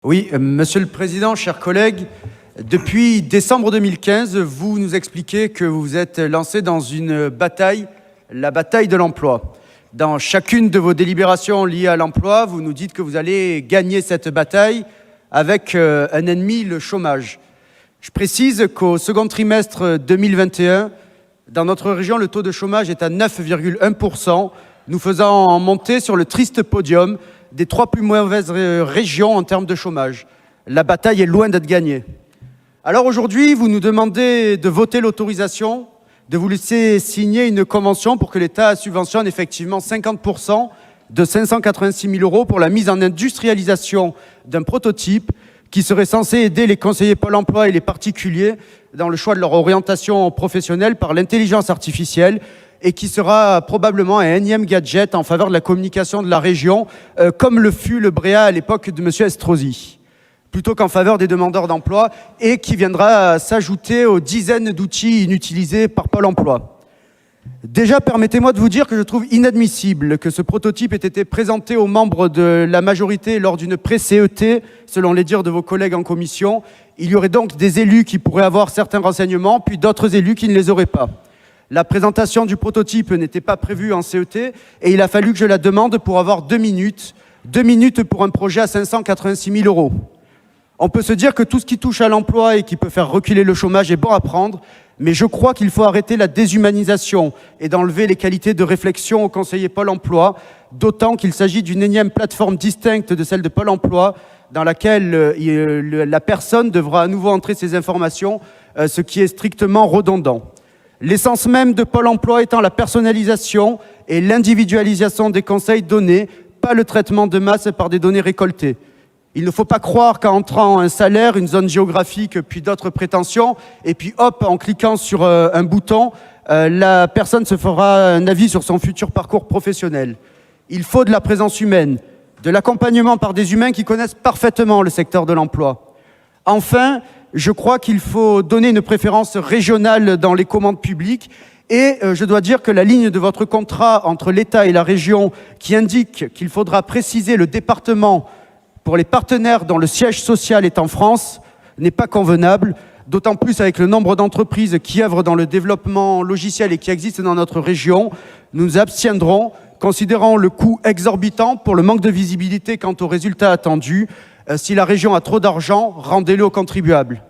Oui, Monsieur le Président, chers collègues, depuis décembre 2015, vous nous expliquez que vous êtes lancé dans une bataille, la bataille de l'emploi. Dans chacune de vos délibérations liées à l'emploi, vous nous dites que vous allez gagner cette bataille avec un ennemi, le chômage. Je précise qu'au second trimestre 2021, dans notre région, le taux de chômage est à 9,1%, nous faisant monter sur le triste podium des 3 plus mauvaises régions en termes de chômage. La bataille est loin d'être gagnée. Alors aujourd'hui, vous nous demandez de voter l'autorisation, de vous laisser signer une convention pour que l'État subventionne effectivement 50% de 586 000 € pour la mise en industrialisation d'un prototype qui serait censé aider les conseillers Pôle emploi et les particuliers dans le choix de leur orientation professionnelle par l'intelligence artificielle et qui sera probablement un énième gadget en faveur de la communication de la région, comme le fut le Bréa à l'époque de M. Estrosi, plutôt qu'en faveur des demandeurs d'emploi, et qui viendra s'ajouter aux dizaines d'outils inutilisés par Pôle emploi. Déjà, permettez-moi de vous dire que je trouve inadmissible que ce prototype ait été présenté aux membres de la majorité lors d'une pré-CET, selon les dires de vos collègues en commission. Il y aurait donc des élus qui pourraient avoir certains renseignements, puis d'autres élus qui ne les auraient pas. La présentation du prototype n'était pas prévue en CET et il a fallu que je la demande pour avoir 2 minutes. 2 minutes pour un projet à 586 000 €. On peut se dire que tout ce qui touche à l'emploi et qui peut faire reculer le chômage est bon à prendre, mais je crois qu'il faut arrêter la déshumanisation et d'enlever les qualités de réflexion aux conseillers Pôle emploi, d'autant qu'il s'agit d'une énième plateforme distincte de celle de Pôle emploi, dans laquelle la personne devra à nouveau entrer ses informations, ce qui est strictement redondant. L'essence même de Pôle emploi étant la personnalisation et l'individualisation des conseils donnés, pas le traitement de masse par des données récoltées. Il ne faut pas croire qu'en entrant un salaire, une zone géographique, puis d'autres prétentions, et puis hop, en cliquant sur un bouton, la personne se fera un avis sur son futur parcours professionnel. Il faut de la présence humaine, de l'accompagnement par des humains qui connaissent parfaitement le secteur de l'emploi. Enfin, je crois qu'il faut donner une préférence régionale dans les commandes publiques et je dois dire que la ligne de votre contrat entre l'État et la région qui indique qu'il faudra préciser le département pour les partenaires dont le siège social est en France n'est pas convenable, d'autant plus avec le nombre d'entreprises qui œuvrent dans le développement logiciel et qui existent dans notre région. Nous nous abstiendrons, considérant le coût exorbitant pour le manque de visibilité quant aux résultats attendus. Si la région a trop d'argent, rendez-le aux contribuables.